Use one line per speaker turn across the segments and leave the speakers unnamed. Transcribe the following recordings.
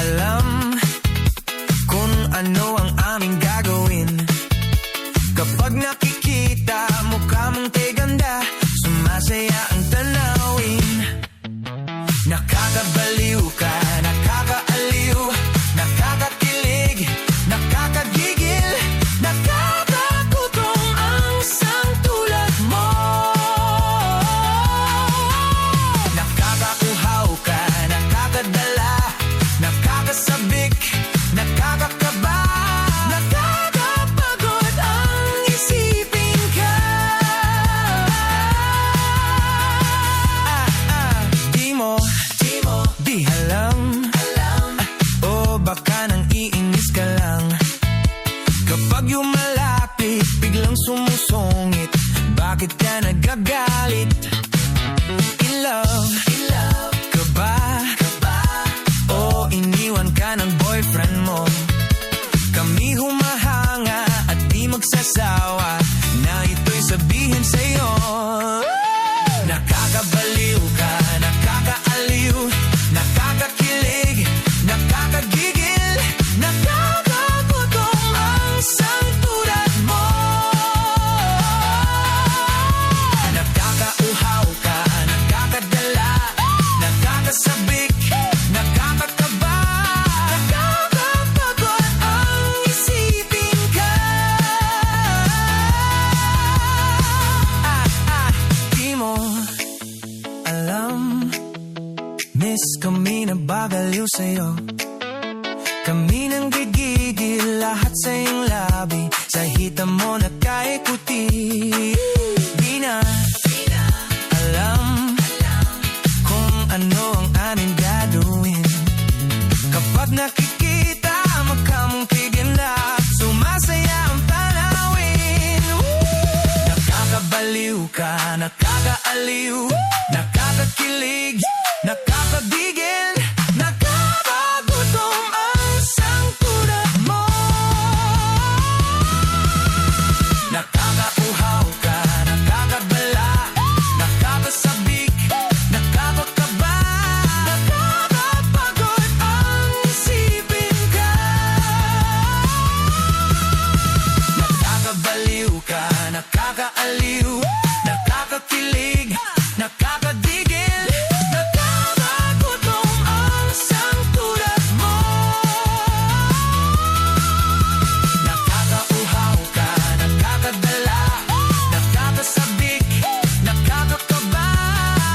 alam kung ano ang aming gagawin. Kapag nakikita mukha mong teganda, sumasaya ang tanawin. Nakakabaliw ka, nakakaaliw, nakakakilig, nakakagigil, nakakagutom ang isang tulad mo. Nakakauhaw ka, nakakadala, nakakasabik, nakakakaba, nakakapagod ang isipin ka. Di alam, o baka nang iinis ka lang. Kapag yung malapit, biglang sumusungit, bakit ka nagagalit? In love ka ba? O iniwan ka ng boyfriend mo? Kami humahanga at di magsasawa na ito'y sabihin sa'yo. Nakakabaliw ka, nakakaaliw, nakakakilig, nakakagigil, nakakagutom ang isang tulad mo. Nakakauhaw ka, nakakadala, nakakasabik, nakakakaba, nakakapagod ang isipin ka. Di mo alam, miss kami na bagaliw sa'yo. Kami nang gigigil lahat sa iyong labi, sa hita mo nagkaikuti. Di na alam kung ano ang aming gagawin. Kapag nakikita mukha mong tiganda, sumasaya ang tanawin. Nakakabaliw ka, nakakaaliw, nakakakilig, nakakabigil, nakakagutom ang isang tulad mo. Nakakauhaw ka, nakakabala, nakakasabik, nakakakaba, nakakapagod ang isipin ka. Nakakabaliw ka, nakakaaliw, nakakakilig, nakakadigil, nakakagutom ang isang tulad mo. Nakakauhaw ka, nakakadala, nakakasabik, nakakakaba,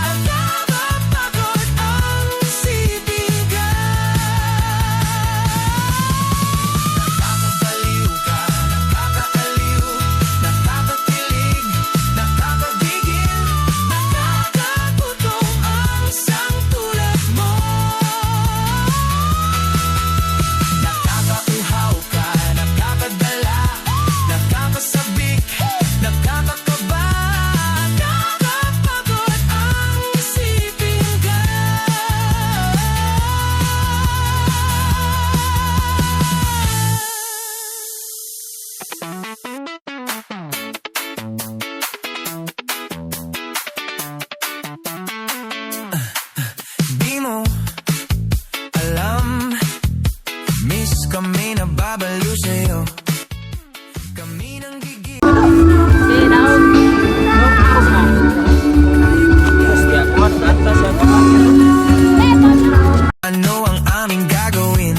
nakakapagod ang isipin ka. Nakakabaliw ka, nakakaaliw, nakakakilig, nakakabigil, nakakagutom ang isang tulad mo. Nakakauhaw ka, nakakadala, nakakasabik, nakakakaba, nakakapagod ang isipin ka. Di mo alam, miss kami na babaliw sa'yo. Kami nang gigil. Ano ang aming gagawin?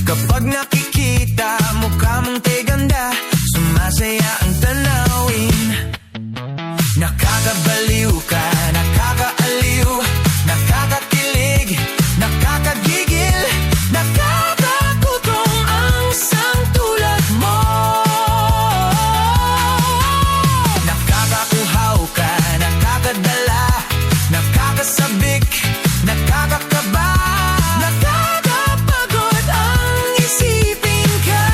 Kapag nakikita mukha mong teganda, sumasaya ang tanawin. Nakakabaliw ka, nakakaaliw, nakakakilig, nakakagigil, nakakagutom ang isang tulad mo. Nakakauhaw ka, nakakadala, nakakasabik, nakakakaba, nakakapagod ang isipin ka.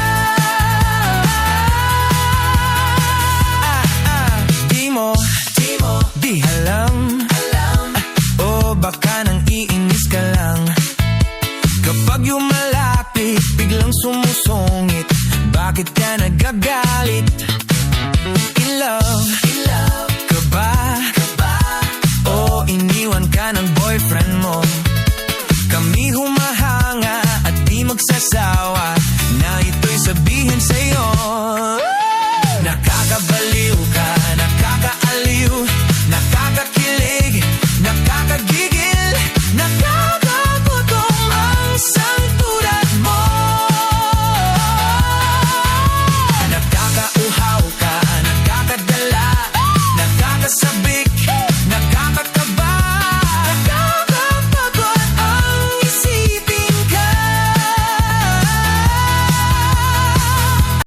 Di alam, o baka nang iinis ka lang. Kapag yung malapit, biglang sumusungit, bakit ka nagagalit?